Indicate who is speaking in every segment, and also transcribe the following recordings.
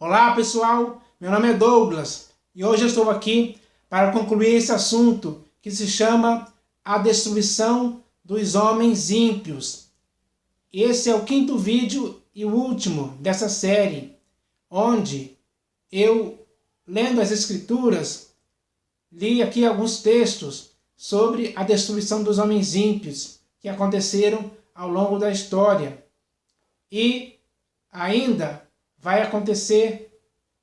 Speaker 1: Olá pessoal, meu nome é Douglas e hoje eu estou aqui para concluir esse assunto que se chama a destruição dos homens ímpios. Esse é o quinto vídeo e o último dessa série, onde eu, lendo as escrituras, li aqui alguns textos sobre a destruição dos homens ímpios que aconteceram ao longo da história. E ainda vai acontecer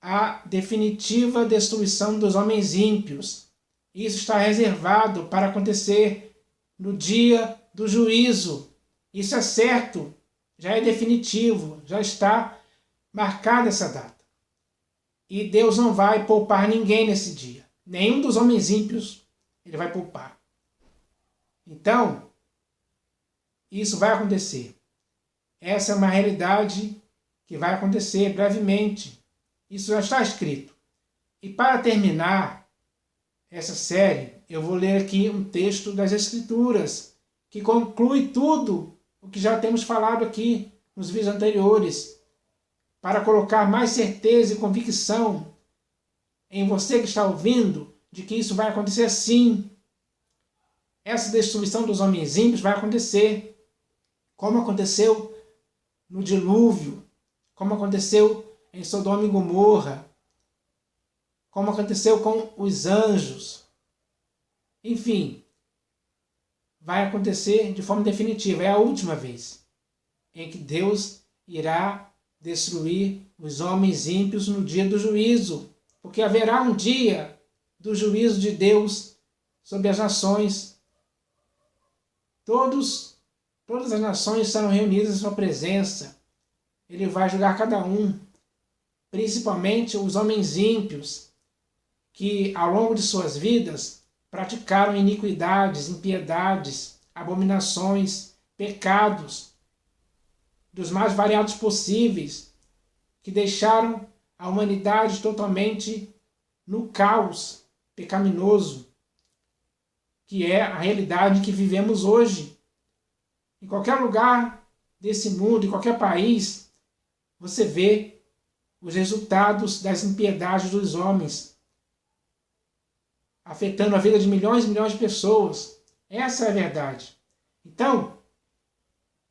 Speaker 1: a definitiva destruição dos homens ímpios. Isso está reservado para acontecer no dia do juízo. Isso é certo, já é definitivo, já está marcada essa data. E Deus não vai poupar ninguém nesse dia. Nenhum dos homens ímpios ele vai poupar. Então, isso vai acontecer. Essa é uma realidade que vai acontecer brevemente. Isso já está escrito. E para terminar essa série, eu vou ler aqui um texto das Escrituras, que conclui tudo o que já temos falado aqui nos vídeos anteriores, para colocar mais certeza e convicção em você que está ouvindo, de que isso vai acontecer sim. Essa destruição dos homens ímpios vai acontecer, como aconteceu no dilúvio, como aconteceu em Sodoma e Gomorra, como aconteceu com os anjos. Enfim, vai acontecer de forma definitiva. É a última vez em que Deus irá destruir os homens ímpios no dia do juízo, porque haverá um dia do juízo de Deus sobre as nações. Todas as nações serão reunidas em sua presença. Ele vai julgar cada um, principalmente os homens ímpios, que ao longo de suas vidas praticaram iniquidades, impiedades, abominações, pecados, dos mais variados possíveis, que deixaram a humanidade totalmente no caos pecaminoso, que é a realidade que vivemos hoje. Em qualquer lugar desse mundo, em qualquer país, você vê os resultados das impiedades dos homens, afetando a vida de milhões e milhões de pessoas. Essa é a verdade. Então,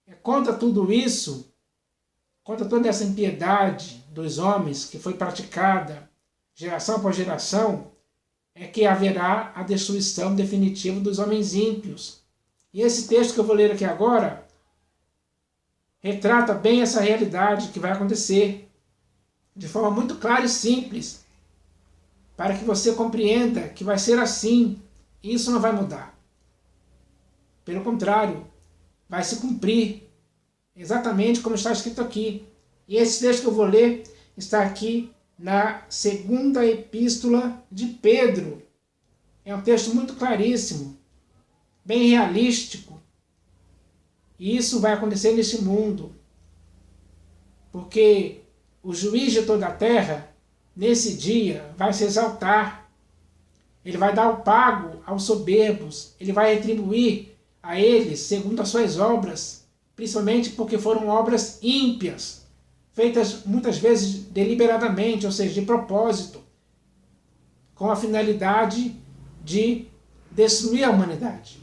Speaker 1: é contra tudo isso, contra toda essa impiedade dos homens que foi praticada geração após geração, é que haverá a destruição definitiva dos homens ímpios. E esse texto que eu vou ler aqui agora retrata bem essa realidade que vai acontecer de forma muito clara e simples, para que você compreenda que vai ser assim, e isso não vai mudar. Pelo contrário, vai se cumprir exatamente como está escrito aqui. E esse texto que eu vou ler está aqui na segunda epístola de Pedro. É um texto muito claríssimo, bem realístico. E isso vai acontecer neste mundo, porque o juiz de toda a terra, nesse dia, vai se exaltar. Ele vai dar o pago aos soberbos. Ele vai retribuir a eles segundo as suas obras, principalmente porque foram obras ímpias, feitas muitas vezes deliberadamente, ou seja, de propósito, com a finalidade de destruir a humanidade.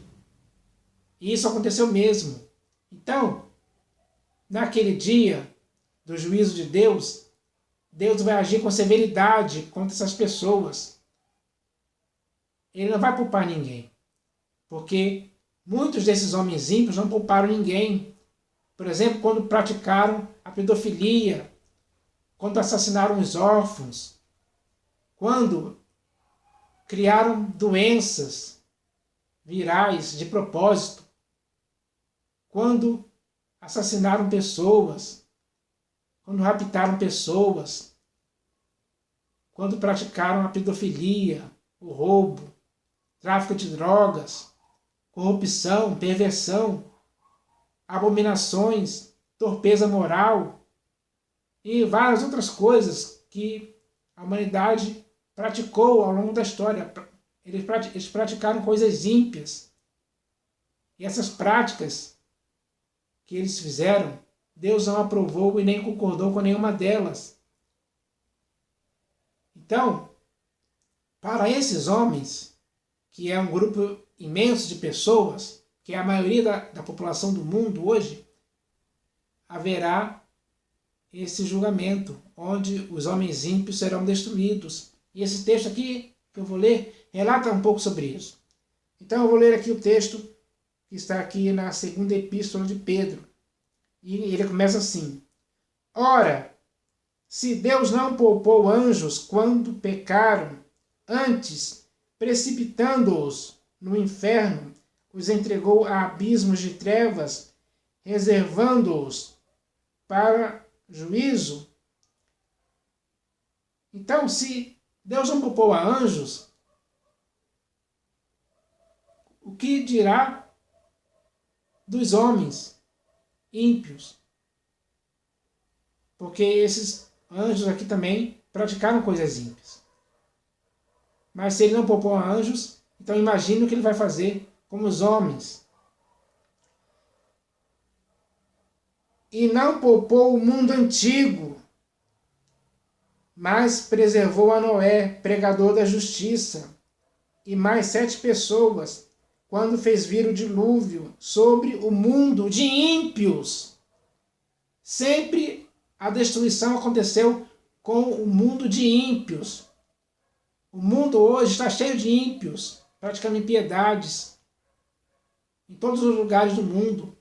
Speaker 1: E isso aconteceu mesmo. Então, naquele dia do juízo de Deus, Deus vai agir com severidade contra essas pessoas. Ele não vai poupar ninguém, porque muitos desses homens ímpios não pouparam ninguém. Por exemplo, quando praticaram a pedofilia, quando assassinaram os órfãos, quando criaram doenças virais de propósito, quando assassinaram pessoas, quando raptaram pessoas, quando praticaram a pedofilia, o roubo, tráfico de drogas, corrupção, perversão, abominações, torpeza moral e várias outras coisas que a humanidade praticou ao longo da história. Eles praticaram coisas ímpias. E essas práticas que eles fizeram, Deus não aprovou e nem concordou com nenhuma delas. Então, para esses homens, que é um grupo imenso de pessoas, que é a maioria da população do mundo hoje, haverá esse julgamento, onde os homens ímpios serão destruídos. E esse texto aqui, que eu vou ler, relata um pouco sobre isso. Então eu vou ler aqui o texto que está aqui na segunda epístola de Pedro. E ele começa assim: Ora, se Deus não poupou anjos quando pecaram, antes, precipitando-os no inferno, os entregou a abismos de trevas, reservando-os para juízo. Então, se Deus não poupou a anjos, o que dirá dos homens ímpios? Porque esses anjos aqui também praticaram coisas ímpias. Mas se ele não poupou a anjos, então imagine o que ele vai fazer com os homens. E não poupou o mundo antigo, mas preservou a Noé, pregador da justiça, e mais 7 pessoas, quando fez vir o dilúvio sobre o mundo de ímpios. Sempre a destruição aconteceu com o mundo de ímpios. O mundo hoje está cheio de ímpios, praticando impiedades, em todos os lugares do mundo.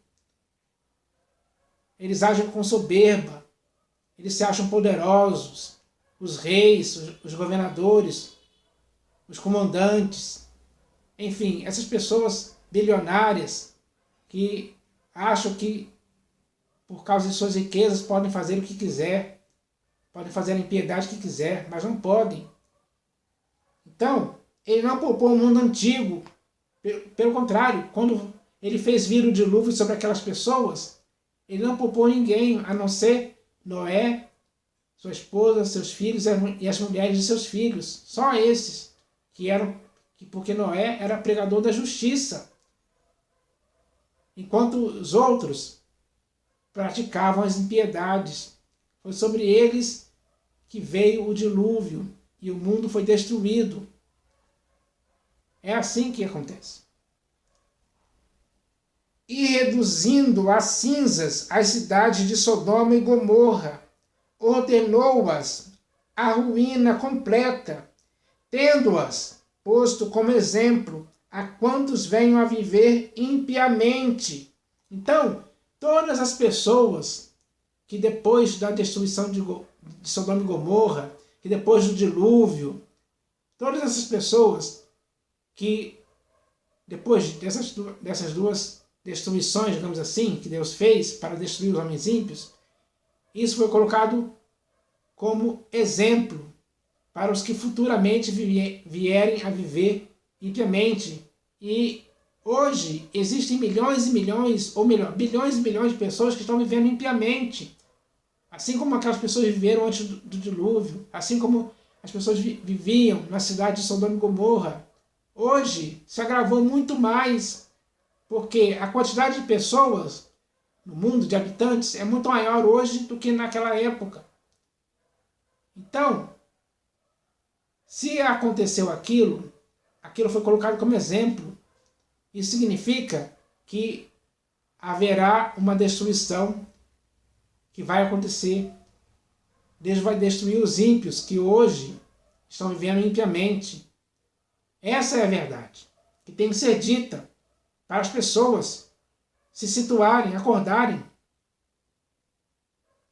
Speaker 1: Eles agem com soberba, eles se acham poderosos, os reis, os governadores, os comandantes, enfim, essas pessoas bilionárias que acham que por causa de suas riquezas podem fazer o que quiser, podem fazer a impiedade que quiser, mas não podem. Então, ele não poupou o mundo antigo, pelo contrário, quando ele fez vir o dilúvio sobre aquelas pessoas, ele não poupou ninguém, a não ser Noé, sua esposa, seus filhos e as mulheres de seus filhos. Só esses, porque Noé era pregador da justiça. Enquanto os outros praticavam as impiedades. Foi sobre eles que veio o dilúvio e o mundo foi destruído. É assim que acontece. E reduzindo a cinzas as cidades de Sodoma e Gomorra, ordenou-as à ruína completa, tendo-as posto como exemplo a quantos venham a viver impiamente. Então, todas as pessoas que depois da destruição de Sodoma e Gomorra, que depois do dilúvio, todas essas pessoas que depois dessas duas destruições, digamos assim, que Deus fez para destruir os homens ímpios, isso foi colocado como exemplo para os que futuramente vierem a viver impiamente. E hoje existem milhões e milhões, ou melhor, bilhões e bilhões de pessoas que estão vivendo impiamente. Assim como aquelas pessoas viveram antes do dilúvio, assim como as pessoas viviam na cidade de Sodoma e Gomorra. Hoje se agravou muito mais, porque a quantidade de pessoas no mundo, de habitantes, é muito maior hoje do que naquela época. Então, se aconteceu aquilo foi colocado como exemplo. Isso significa que haverá uma destruição que vai acontecer. Deus vai destruir os ímpios que hoje estão vivendo impiamente. Essa é a verdade, que tem que ser dita para as pessoas se situarem, acordarem.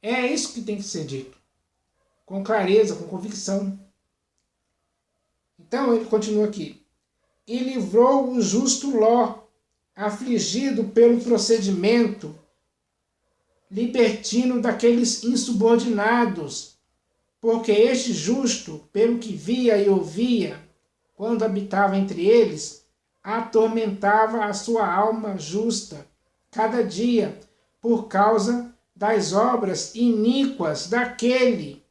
Speaker 1: É isso que tem que ser dito, com clareza, com convicção. Então ele continua aqui. E livrou o justo Ló, afligido pelo procedimento libertino daqueles insubordinados, porque este justo, pelo que via e ouvia, quando habitava entre eles, atormentava a sua alma justa, cada dia, por causa das obras iníquas daqueles.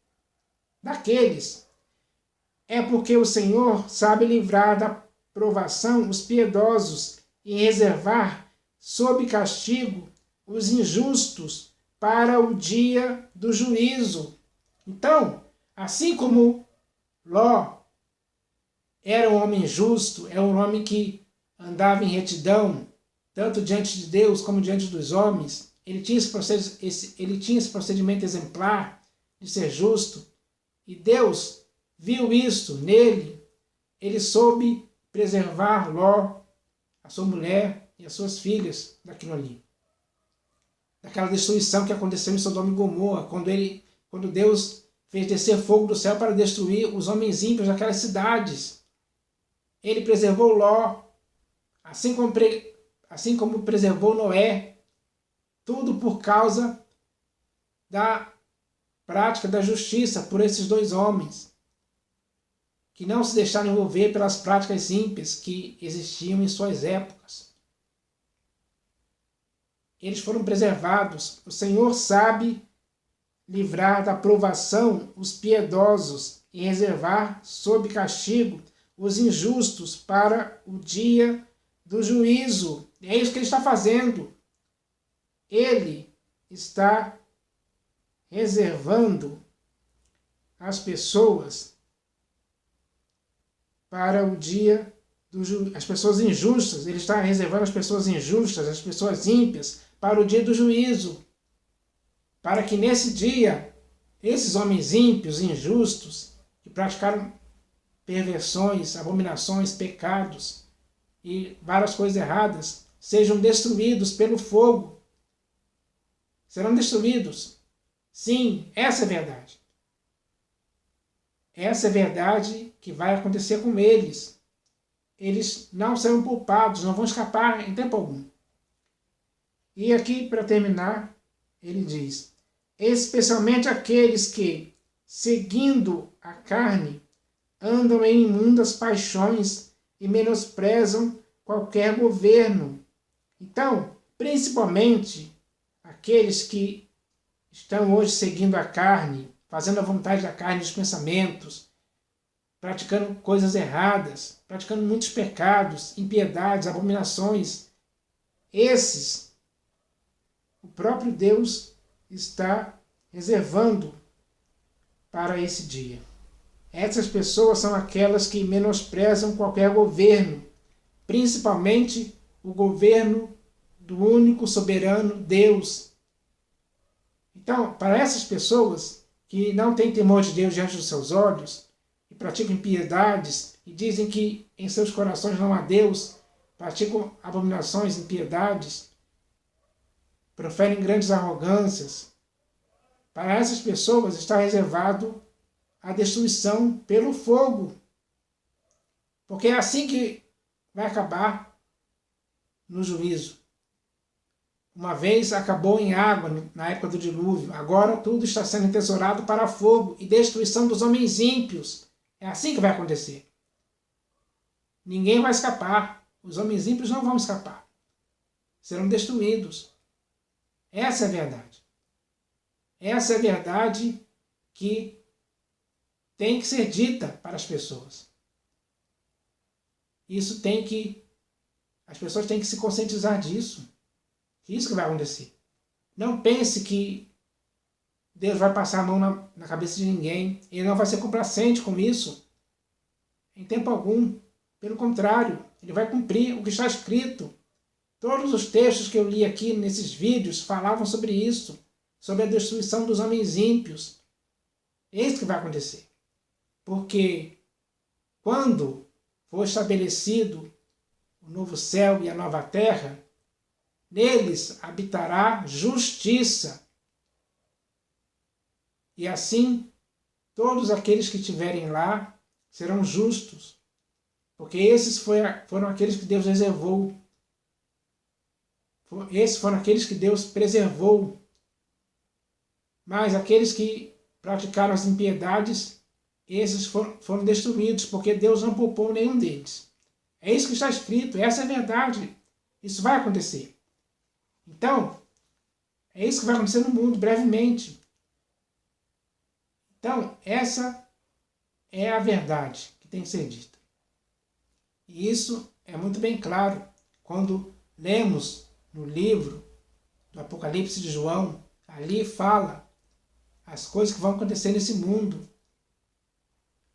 Speaker 1: É porque o Senhor sabe livrar da provação os piedosos e reservar, sob castigo, os injustos para o dia do juízo. Então, assim como Ló era um homem justo, era um homem que andava em retidão, tanto diante de Deus como diante dos homens. Ele tinha esse procedimento exemplar de ser justo. E Deus viu isso nele. Ele soube preservar Ló, a sua mulher e as suas filhas daquilo ali. Daquela destruição que aconteceu em Sodoma e Gomorra, quando Deus fez descer fogo do céu para destruir os homens ímpios daquelas cidades. Ele preservou Ló, assim como preservou Noé, tudo por causa da prática da justiça por esses dois homens, que não se deixaram envolver pelas práticas ímpias que existiam em suas épocas. Eles foram preservados. O Senhor sabe livrar da provação os piedosos e reservar sob castigo os injustos para o dia do juízo. É isso que ele está fazendo. Ele está reservando as pessoas para o dia do juízo. As pessoas injustas, ele está reservando as pessoas injustas, as pessoas ímpias, para o dia do juízo. Para que nesse dia, esses homens ímpios, injustos, que praticaram perversões, abominações, pecados e várias coisas erradas, sejam destruídos pelo fogo. Serão destruídos. Sim, essa é a verdade. Essa é a verdade que vai acontecer com eles. Eles não serão poupados, não vão escapar em tempo algum. E aqui, para terminar, ele diz: especialmente aqueles que, seguindo a carne, andam em imundas paixões e menosprezam qualquer governo. Então, principalmente aqueles que estão hoje seguindo a carne, fazendo a vontade da carne dos pensamentos, praticando coisas erradas, praticando muitos pecados, impiedades, abominações, esses, o próprio Deus está reservando para esse dia. Essas pessoas são aquelas que menosprezam qualquer governo, principalmente o governo do único soberano Deus. Então, para essas pessoas que não têm temor de Deus diante dos seus olhos, e praticam impiedades, e dizem que em seus corações não há Deus, praticam abominações, impiedades, proferem grandes arrogâncias, para essas pessoas está reservado a destruição pelo fogo. Porque é assim que vai acabar no juízo. Uma vez acabou em água na época do dilúvio, agora tudo está sendo entesourado para fogo e destruição dos homens ímpios. É assim que vai acontecer. Ninguém vai escapar. Os homens ímpios não vão escapar. Serão destruídos. Essa é a verdade. Essa é a verdade que tem que ser dita para as pessoas. As pessoas têm que se conscientizar disso. Isso que vai acontecer. Não pense que Deus vai passar a mão na cabeça de ninguém. Ele não vai ser complacente com isso. Em tempo algum. Pelo contrário, ele vai cumprir o que está escrito. Todos os textos que eu li aqui nesses vídeos falavam sobre isso. Sobre a destruição dos homens ímpios. É isso que vai acontecer. Porque quando for estabelecido o novo céu e a nova terra, neles habitará justiça. E assim, todos aqueles que estiverem lá serão justos. Porque esses foram aqueles que Deus reservou. Esses foram aqueles que Deus preservou. Mas aqueles que praticaram as impiedades, esses foram destruídos, porque Deus não poupou nenhum deles. É isso que está escrito, essa é a verdade. Isso vai acontecer. Então, é isso que vai acontecer no mundo, brevemente. Então, essa é a verdade que tem que ser dita. E isso é muito bem claro quando lemos no livro do Apocalipse de João. Ali fala as coisas que vão acontecer nesse mundo.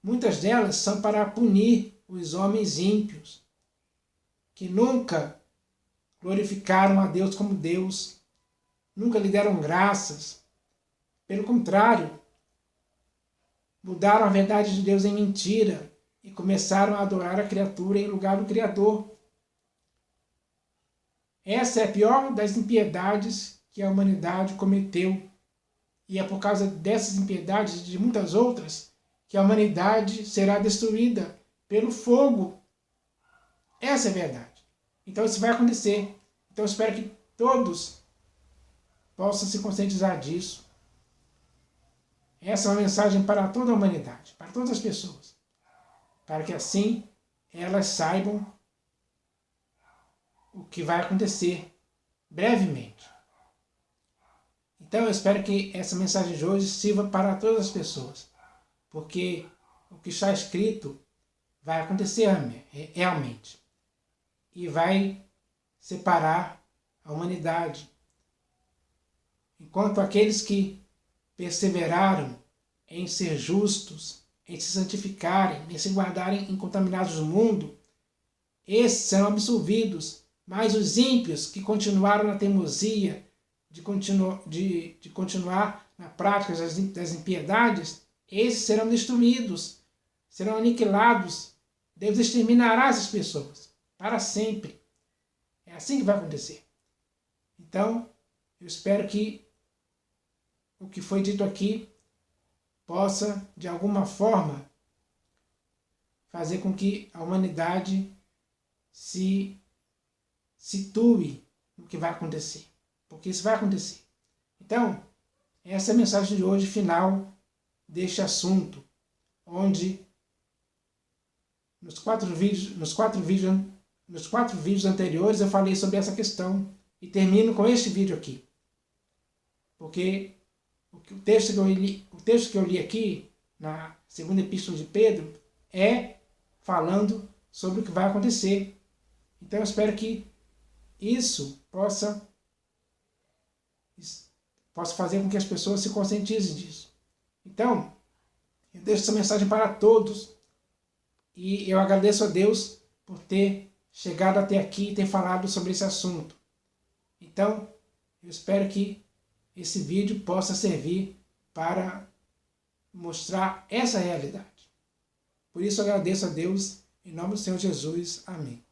Speaker 1: muitas delas são para punir os homens ímpios, que nunca glorificaram a Deus como Deus, nunca lhe deram graças. Pelo contrário, mudaram a verdade de Deus em mentira e começaram a adorar a criatura em lugar do Criador. Essa é a pior das impiedades que a humanidade cometeu. E é por causa dessas impiedades e de muitas outras que a humanidade será destruída pelo fogo. Essa é a verdade. Então isso vai acontecer. Então eu espero que todos possam se conscientizar disso. Essa é uma mensagem para toda a humanidade, para todas as pessoas. Para que assim elas saibam o que vai acontecer brevemente. Então eu espero que essa mensagem de hoje sirva para todas as pessoas, porque o que está escrito vai acontecer realmente e vai separar a humanidade. Enquanto aqueles que perseveraram em ser justos, em se santificarem, em se guardarem incontaminados do mundo, esses serão absolvidos, mas os ímpios que continuaram na teimosia, de continuar na prática das impiedades, esses serão destruídos, serão aniquilados. Deus exterminará essas pessoas para sempre. É assim que vai acontecer. Então, eu espero que o que foi dito aqui possa, de alguma forma, fazer com que a humanidade se situe no que vai acontecer. Porque isso vai acontecer. Então, essa é a mensagem de hoje, final deste assunto, onde nos quatro vídeos anteriores eu falei sobre essa questão e termino com este vídeo aqui. Porque o texto que eu li aqui, na segunda epístola de Pedro, é falando sobre o que vai acontecer. Então eu espero que isso possa fazer com que as pessoas se conscientizem disso. Então, eu deixo essa mensagem para todos e eu agradeço a Deus por ter chegado até aqui e ter falado sobre esse assunto. Então, eu espero que esse vídeo possa servir para mostrar essa realidade. Por isso eu agradeço a Deus, em nome do Senhor Jesus. Amém.